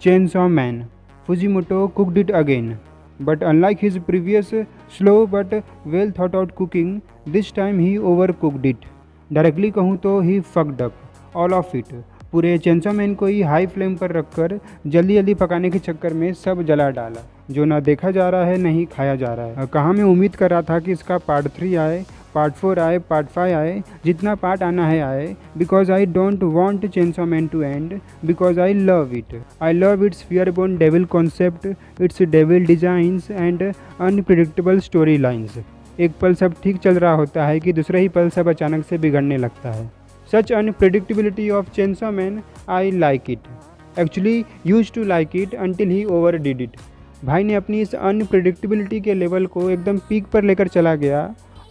Chainsaw Man. Fujimoto cooked it again. But unlike his previous slow but well thought out cooking, this time he overcooked it. Directly कहूँ तो ही fucked up. All of it. पूरे chainsaw man को ही high flame पर रखकर जल्दी जल्दी पकाने के चक्कर में सब जला डाला, जो ना देखा जा रहा है नहीं खाया जा रहा है। कहाँ मैं उम्मीद कर रहा था कि इसका पार्ट 3 आए, पार्ट 4 आए, पार्ट 5 आए, जितना पार्ट आना है आए, because I don't want chainsaw man to end, because I love it. I love its fearborn devil concept, its devil designs and unpredictable story lines. एक पल सब ठीक चल रहा होता है कि दूसरे ही पल सब अचानक से बिगड़ने लगता है। Such unpredictability of Chainsaw Man, I like it. Actually used to like it until he overdid it. भाई ने अपनी इस अनप्रेडिक्टेबिलिटी के लेवल को एकदम पीक पर लेकर चला गया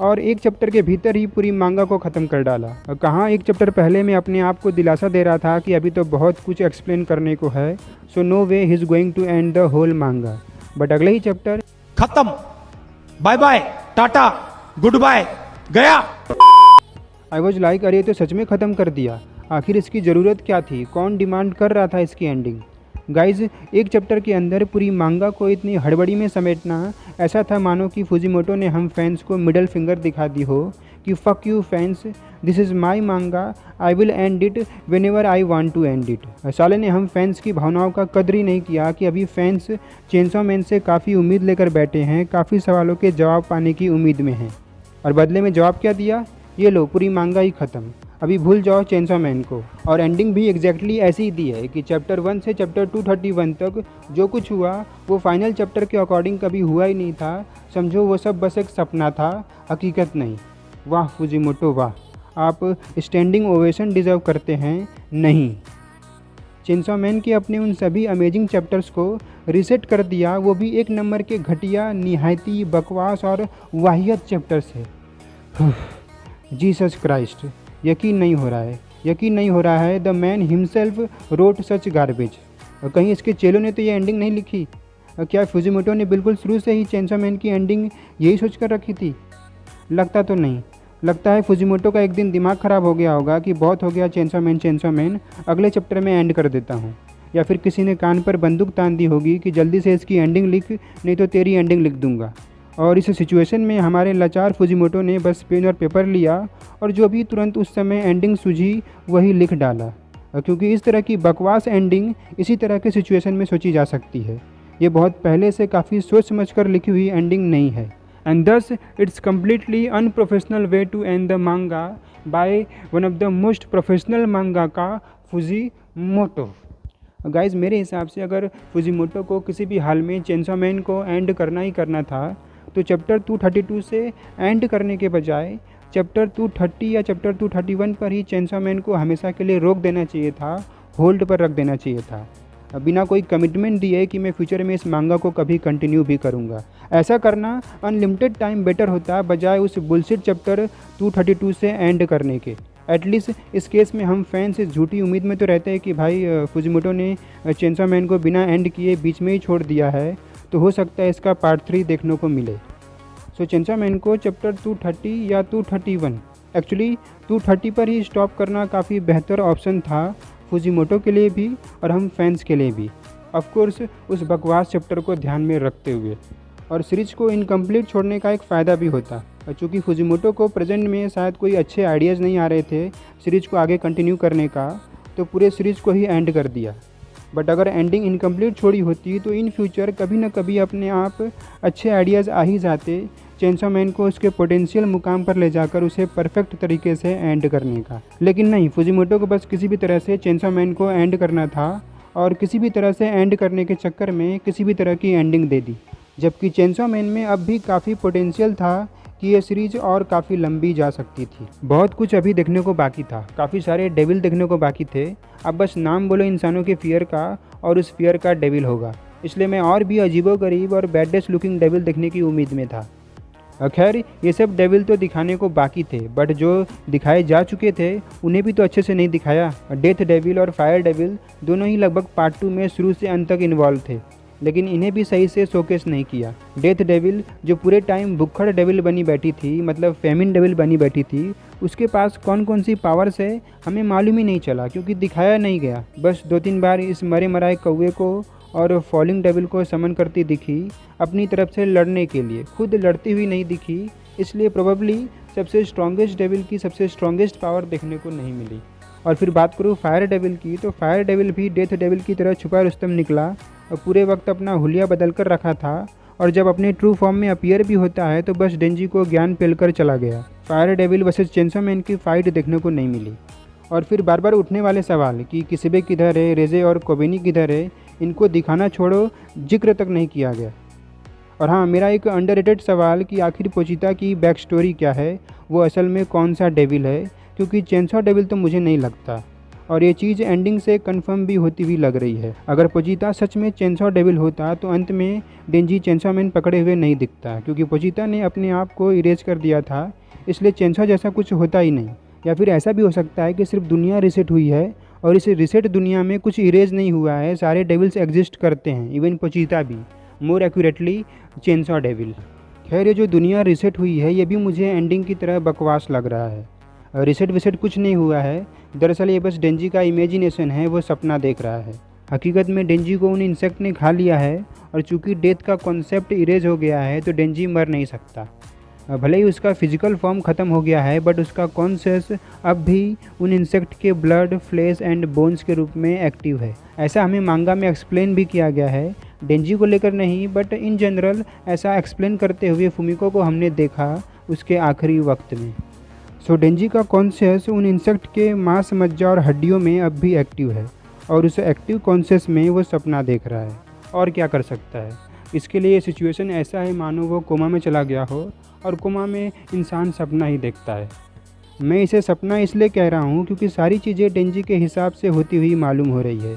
और एक चैप्टर के भीतर ही पूरी मांगा को ख़त्म कर डाला। कहाँ एक चैप्टर पहले मैं अपने आप को दिलासा दे रहा था कि अभी तो बहुत कुछ एक्सप्लेन करने को है, so no way he is going to end the whole manga. But अगले ही चैप्टर खत्म, bye bye, tata, goodbye, गया। आई वॉज लाइक अरे तो सच में ख़त्म कर दिया, आखिर इसकी ज़रूरत क्या थी, कौन डिमांड कर रहा था इसकी एंडिंग। गाइज एक चैप्टर के अंदर पूरी मांगा को इतनी हड़बड़ी में समेटना ऐसा था मानो कि फुजीमोटो ने हम फैंस को मिडल फिंगर दिखा दी हो कि fuck you fans, this is my manga, I will end it whenever I want to end it. साले ने हम फैंस की भावनाओं का कदर ही नहीं किया कि अभी फैंस चेंसो मैन से काफ़ी उम्मीद लेकर बैठे हैं, काफ़ी सवालों के जवाब पाने की उम्मीद में हैं, और बदले में जवाब क्या दिया, ये लो पूरी मांगा ही ख़त्म, अभी भूल जाओ चेंसो मैन को। और एंडिंग भी एग्जैक्टली ऐसी ही दी है कि चैप्टर 1 से चैप्टर 231 तक जो कुछ हुआ वो फाइनल चैप्टर के अकॉर्डिंग कभी हुआ ही नहीं था। समझो वो सब बस एक सपना था, हकीकत नहीं। वाह फुजीमोटो वाह, आप स्टैंडिंग ओवेशन डिज़र्व करते हैं। नहीं, चेंसो मैन के अपने उन सभी अमेजिंग चैप्टर्स को रीसेट कर दिया, वो भी एक नंबर के घटिया, निहायती बकवास और वाहियत चैप्टर से। जीसस क्राइस्ट, यकीन नहीं हो रहा है, यकीन नहीं हो रहा है the man himself wrote such garbage. कहीं इसके चेलों ने तो ये एंडिंग नहीं लिखी? क्या फुजीमोटो ने बिल्कुल शुरू से ही चेंसो मैन की एंडिंग यही सोच कर रखी थी? लगता तो नहीं। लगता है फुजीमोटो का एक दिन दिमाग ख़राब हो गया होगा कि बहुत हो गया चेंसो मैन, अगले चैप्टर में एंड कर देता हूँ। या फिर किसी ने कान पर बंदूक तान दी होगी कि जल्दी से इसकी एंडिंग लिख, नहीं तो तेरी एंडिंग लिख दूँगा। और इस सिचुएशन में हमारे लाचार फुजीमोटो ने बस पेन और पेपर लिया और जो भी तुरंत उस समय एंडिंग सूझी वही लिख डाला, क्योंकि इस तरह की बकवास एंडिंग इसी तरह के सिचुएशन में सोची जा सकती है। ये बहुत पहले से काफ़ी सोच समझकर लिखी हुई एंडिंग नहीं है, and this it's completely unprofessional way to end the manga by one of the most professional mangaka Fujimoto. Guys मेरे हिसाब से अगर फुजीमोटो को किसी भी हाल में चेंसो मैन को एंड करना ही करना था तो चैप्टर 232 से एंड करने के बजाय चैप्टर 230 या चैप्टर 231 पर ही चेंसो मैन को हमेशा के लिए रोक देना चाहिए था, होल्ड पर रख देना चाहिए था, बिना कोई कमिटमेंट दिए कि मैं फ्यूचर में इस मांगा को कभी कंटिन्यू भी करूँगा। ऐसा करना अनलिमिटेड टाइम बेटर होता बजाय उस बुलशिट चैप्टर 232 से एंड करने के। एटलीस्ट इस केस में हम फैंस इस झूठी उम्मीद में तो रहते हैं कि भाई फुजीमोटो ने चेंसो मैन को बिना एंड किए बीच में ही छोड़ दिया है, तो हो सकता है इसका पार्ट 3 देखने को मिले। सो चेंसो मैन को चैप्टर 230 या 231, एक्चुअली 230 पर ही स्टॉप करना काफ़ी बेहतर ऑप्शन था फुजीमोटो के लिए भी और हम फैंस के लिए भी, ऑफ कोर्स उस बकवास चैप्टर को ध्यान में रखते हुए। और सीरीज़ को इनकम्प्लीट छोड़ने का एक फ़ायदा भी होता, चूँकि फुजीमोटो को प्रेजेंट में शायद कोई अच्छे आइडियाज़ नहीं आ रहे थे सीरीज़ को आगे कंटिन्यू करने का, तो पूरे सीरीज़ को ही एंड कर दिया। बट अगर एंडिंग इनकम्प्लीट छोड़ी होती तो इन फ्यूचर कभी ना कभी अपने आप अच्छे आइडियाज़ आ ही जाते चेंसो मैन को उसके पोटेंशियल मुकाम पर ले जाकर उसे परफेक्ट तरीके से एंड करने का। लेकिन नहीं, फुजीमोटो को बस किसी भी तरह से चेंसो मैन को एंड करना था और किसी भी तरह से एंड करने के चक्कर में किसी भी तरह की एंडिंग दे दी, जबकि चेंसो मैन में अब भी काफ़ी पोटेंशियल था कि ये सीरीज़ और काफ़ी लंबी जा सकती थी। बहुत कुछ अभी देखने को बाकी था, काफ़ी सारे डेविल देखने को बाकी थे। अब बस नाम बोलो इंसानों के फियर का और उस फियर का डेविल होगा, इसलिए मैं और भी अजीबोगरीब और बैडेस्ट लुकिंग डेविल देखने की उम्मीद में था। खैर ये सब डेविल तो दिखाने को बाकी थे, बट जो दिखाए जा चुके थे उन्हें भी तो अच्छे से नहीं दिखाया। डेथ डेविल और फायर डेविल दोनों ही लगभग पार्ट 2 में शुरू से अंत तक इन्वॉल्व थे, लेकिन इन्हें भी सही से शोकेस नहीं किया। डेथ डेविल जो पूरे टाइम भुक्खड़ डेविल बनी बैठी थी, मतलब फेमिन डेविल बनी बैठी थी, उसके पास कौन कौन सी पावर्स है हमें मालूम ही नहीं चला, क्योंकि दिखाया नहीं गया। बस 2-3 बार इस मरे मराए कौवे को और फॉलिंग डेविल को समन करती दिखी अपनी तरफ से लड़ने के लिए, खुद लड़ती हुई नहीं दिखी। इसलिए प्रोबेबली सबसे स्ट्रॉन्गेस्ट डेविल की सबसे स्ट्रॉन्गेस्ट पावर देखने को नहीं मिली। और फिर बात करूँ फायर डेविल की, तो फायर डेविल भी डेथ डेविल की तरह छुपा रुस्तम निकला और पूरे वक्त अपना हुलिया बदल कर रखा था, और जब अपने ट्रू फॉर्म में अपीयर भी होता है तो बस डेंजी को ज्ञान पेलकर चला गया। Fire devil versus chainsaw man की फाइट देखने को नहीं मिली। और फिर बार बार उठने वाले सवाल कि किसिबे किधर है, रेजे और कोबेनी किधर है, इनको दिखाना छोड़ो, जिक्र तक नहीं किया गया। और हाँ, मेरा एक अंडररेटेड सवाल कि आखिर पोचिता की बैक स्टोरी क्या है, वो असल में कौन सा डेविल है, क्योंकि चेंसो डेविल तो मुझे नहीं लगता, और ये चीज़ एंडिंग से कंफर्म भी होती हुई लग रही है। अगर पोचिता सच में चेंसो डेविल होता तो अंत में डेंजी चेंसो मैन पकड़े हुए नहीं दिखता, क्योंकि पोचिता ने अपने आप को इरेज कर दिया था, इसलिए चेंसो जैसा कुछ होता ही नहीं। या फिर ऐसा भी हो सकता है कि सिर्फ दुनिया रिसेट हुई है और इस रिसेट दुनिया में कुछ इरेज नहीं हुआ है, सारे डेविल्स एग्जिस्ट करते हैं, इवन पोचिता भी, मोर एक्यूरेटली चेंसो डेविल। खैर, ये जो दुनिया रिसेट हुई है ये भी मुझे एंडिंग की तरह बकवास लग रहा है। रिसेट विसेट कुछ नहीं हुआ है, दरअसल ये बस डेंजी का इमेजिनेशन है, वो सपना देख रहा है। हकीकत में डेंजी को उन इंसेक्ट ने खा लिया है, और चूंकि डेथ का कॉन्सेप्ट इरेज हो गया है तो डेंजी मर नहीं सकता। भले ही उसका फिजिकल फॉर्म ख़त्म हो गया है, बट उसका कॉन्शियस अब भी उन इंसेक्ट के ब्लड, फ्लेश एंड बोन्स के रूप में एक्टिव है। ऐसा हमें मांगा में एक्सप्लेन भी किया गया है, डेंजी को लेकर नहीं बट इन जनरल ऐसा एक्सप्लेन करते हुए फुमिको को हमने देखा उसके आखिरी वक्त में। सो डेंजी का कॉन्शियस उन इंसेक्ट के मांस, मज्जा और हड्डियों में अब भी एक्टिव है, और उस एक्टिव कॉन्शियस में वो सपना देख रहा है। और क्या कर सकता है, इसके लिए सिचुएशन ऐसा है मानो वो कोमा में चला गया हो, और कोमा में इंसान सपना ही देखता है। मैं इसे सपना इसलिए कह रहा हूँ क्योंकि सारी चीज़ें डेंजी के हिसाब से होती हुई मालूम हो रही है।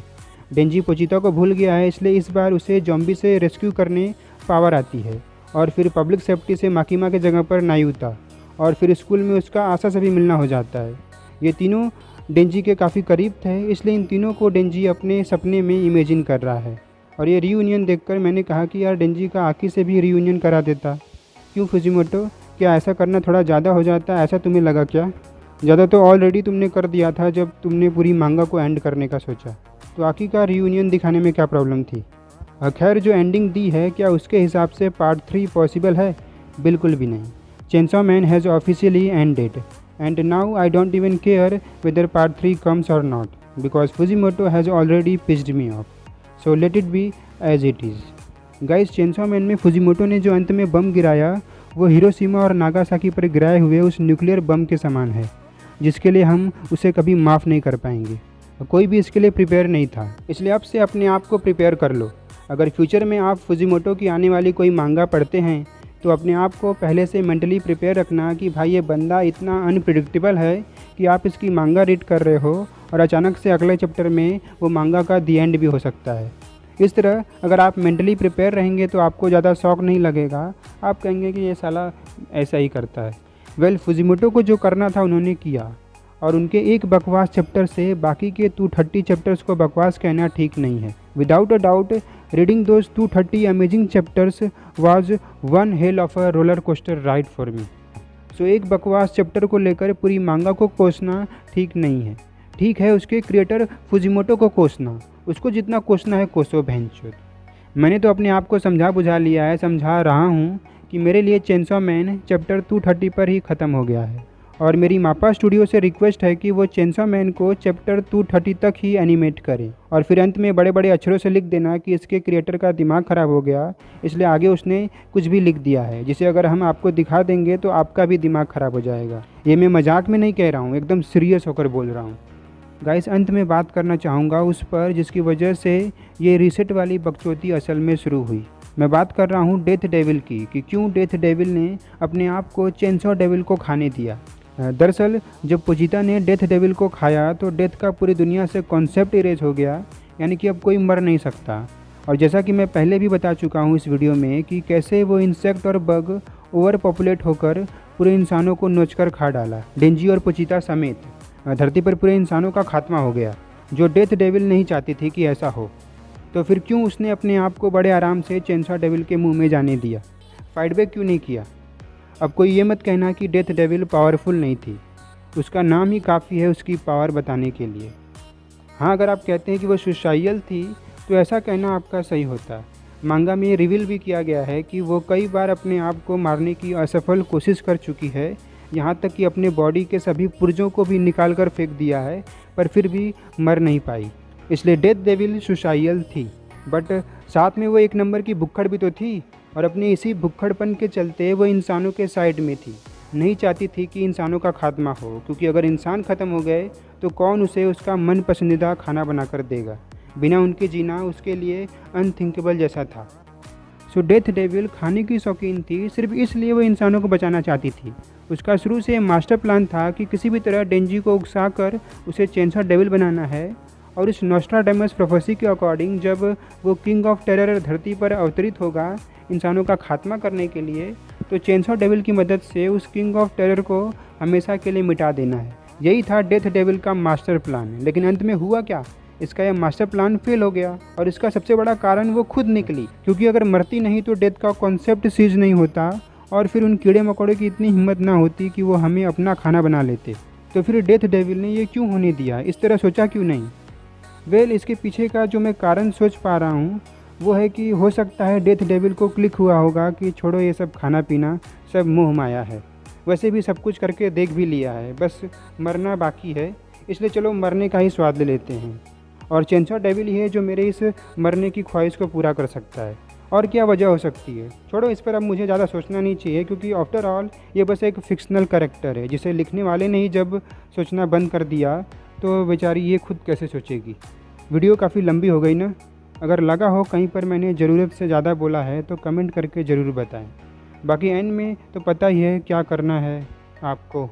डेंजी पोचिता को भूल गया है, इसलिए इस बार उसे जॉम्बी से रेस्क्यू करने पावर आती है, और फिर पब्लिक सेफ्टी से माकीमा के जगह पर नायुता, और फिर स्कूल में उसका आशा से भी मिलना हो जाता है। ये तीनों डेंजी के काफ़ी करीब थे, इसलिए इन तीनों को डेंजी अपने सपने में इमेजिन कर रहा है। और ये रीयूनियन देखकर मैंने कहा कि यार डेंजी का आकी से भी रीयूनियन करा देता। क्यों फुजिमोटो, क्या ऐसा करना थोड़ा ज़्यादा हो जाता, ऐसा तुम्हें लगा क्या? ज़्यादा तो ऑलरेडी तुमने कर दिया था जब तुमने पूरी मांगा को एंड करने का सोचा, तो आकी का रीयूनियन दिखाने में क्या प्रॉब्लम थी? खैर, जो एंडिंग दी है क्या उसके हिसाब से पार्ट 3 पॉसिबल है? बिल्कुल भी नहीं। Chainsaw Man has officially ended, and now I don't even care whether part 3 comes or not, because Fujimoto has already pissed me off. So let it be as it is. Guys, Chainsaw Man में Fujimoto ने जो अंत में बम गिराया वो Hiroshima और Nagasaki पर गिराए हुए उस न्यूक्लियर बम के समान है, जिसके लिए हम उसे कभी माफ़ नहीं कर पाएंगे। कोई भी इसके लिए प्रिपेयर नहीं था, इसलिए अब से अपने आप को प्रिपेयर कर लो। अगर फ्यूचर में आप फुजिमोटो की आने वाली कोई मांगा पढ़ते हैं तो अपने आप को पहले से मेंटली प्रिपेयर रखना कि भाई ये बंदा इतना अनप्रिडिक्टेबल है कि आप इसकी मांगा रीड कर रहे हो और अचानक से अगले चैप्टर में वो मांगा का दी एंड भी हो सकता है। इस तरह अगर आप मेंटली प्रिपेयर रहेंगे तो आपको ज़्यादा शौक नहीं लगेगा, आप कहेंगे कि ये साला ऐसा ही करता है। वेल, फुजिमोटो को जो करना था उन्होंने किया, और उनके एक बकवास चैप्टर से बाकी के 230 चैप्टर्स को बकवास कहना ठीक नहीं है। Without a doubt, reading those 230 amazing chapters was one hell of a roller coaster ride for me. So एक बकवास चैप्टर को लेकर पूरी मांगा को कोसना ठीक नहीं है। ठीक है उसके क्रिएटर फुजिमोटो को कोसना, उसको जितना कोसना है कोसो भैंचोद। मैंने तो अपने आप को समझा बुझा लिया है, समझा रहा हूँ कि मेरे लिए चेंसो मैन चैप्टर 230 पर ही ख़त्म हो गया है, और मेरी मापा स्टूडियो से रिक्वेस्ट है कि वो चेंसो मैन को चैप्टर 230 तक ही एनिमेट करें, और फिर अंत में बड़े बड़े अक्षरों से लिख देना कि इसके क्रिएटर का दिमाग ख़राब हो गया, इसलिए आगे उसने कुछ भी लिख दिया है जिसे अगर हम आपको दिखा देंगे तो आपका भी दिमाग ख़राब हो जाएगा। ये मैं मजाक में नहीं कह रहा हूँ, एकदम सीरियस होकर बोल रहा हूँ। गाइस, अंत में बात करना चाहूँगा उस पर जिसकी वजह से ये रीसेट वाली बकचोदी असल में शुरू हुई। मैं बात कर रहा हूँ डेथ डेविल की, कि क्यों डेथ डेविल ने अपने आप को चेंसो डेविल को खाने दिया। दरअसल जब पोचिता ने डेथ डेविल को खाया तो डेथ का पूरी दुनिया से कॉन्सेप्ट इरेज हो गया, यानी कि अब कोई मर नहीं सकता। और जैसा कि मैं पहले भी बता चुका हूँ इस वीडियो में कि कैसे वो इंसेक्ट और बग ओवर पॉपुलेट होकर पूरे इंसानों को नोचकर खा डाला। डेंजी और पोचिता समेत धरती पर पूरे इंसानों का खात्मा हो गया, जो डेथ डेविल नहीं चाहती थी कि ऐसा हो। तो फिर क्यों उसने अपने आप को बड़े आराम से चेंसो डेविल के मुंह में जाने दिया, फाइट बैक क्यों नहीं किया? अब कोई ये मत कहना कि डेथ डेविल पावरफुल नहीं थी। उसका नाम ही काफ़ी है उसकी पावर बताने के लिए। हाँ, अगर आप कहते हैं कि वो सुसाइडल थी तो ऐसा कहना आपका सही होता। मांगा में ये रिवील भी किया गया है कि वो कई बार अपने आप को मारने की असफल कोशिश कर चुकी है, यहाँ तक कि अपने बॉडी के सभी पुर्जों को भी निकाल कर फेंक दिया है, पर फिर भी मर नहीं पाई। इसलिए डेथ डेविल सुसाइडल थी, बट साथ में वो एक नंबर की भुक्खड़ भी तो थी, और अपने इसी भुक्खड़पन के चलते वो इंसानों के साइड में थी। नहीं चाहती थी कि इंसानों का खात्मा हो, क्योंकि अगर इंसान ख़त्म हो गए तो कौन उसे उसका मन पसंदीदा खाना बना कर देगा। बिना उनके जीना उसके लिए अनथिंकेबल जैसा था। सो डेथ डेविल खाने की शौकीन थी, सिर्फ इसलिए वो इंसानों को बचाना चाहती थी। उसका शुरू से मास्टर प्लान था कि किसी भी तरह डेंजी को उकसा कर उसे चेनसॉ डेविल बनाना है, और इस नोस्ट्राडामस प्रोफेसी के अकॉर्डिंग जब वो किंग ऑफ टेरर धरती पर अवतरित होगा इंसानों का खात्मा करने के लिए, तो चेनसॉ डेविल की मदद से उस किंग ऑफ टेरर को हमेशा के लिए मिटा देना है। यही था डेथ डेविल का मास्टर प्लान। लेकिन अंत में हुआ क्या, इसका यह मास्टर प्लान फेल हो गया, और इसका सबसे बड़ा कारण वो खुद निकली, क्योंकि अगर मरती नहीं तो डेथ का कॉन्सेप्ट सीज नहीं होता, और फिर उन कीड़े मकोड़े की इतनी हिम्मत ना होती कि वो हमें अपना खाना बना लेते। तो फिर डेथ डेविल ने ये क्यों होने दिया, इस तरह सोचा क्यों नहीं? वेल, इसके पीछे का जो मैं कारण सोच पा रहा हूँ वो है कि हो सकता है डेथ डेविल को क्लिक हुआ होगा कि छोड़ो ये सब खाना पीना, सब मोह माया है। वैसे भी सब कुछ करके देख भी लिया है, बस मरना बाकी है, इसलिए चलो मरने का ही स्वाद ले लेते हैं। और चेनसॉ डेविल ही है जो मेरे इस मरने की ख्वाहिश को पूरा कर सकता है। और क्या वजह हो सकती है, छोड़ो इस पर अब मुझे ज़्यादा सोचना नहीं चाहिए, क्योंकि आफ्टर ऑल ये बस एक फिक्शनल कैरेक्टर है, जिसे लिखने वाले ने ही जब सोचना बंद कर दिया तो बेचारी ये खुद कैसे सोचेगी। वीडियो काफ़ी लंबी हो गई ना? अगर लगा हो कहीं पर मैंने ज़रूरत से ज़्यादा बोला है तो कमेंट करके ज़रूर बताएं। बाकी एंड में तो पता ही है क्या करना है आपको।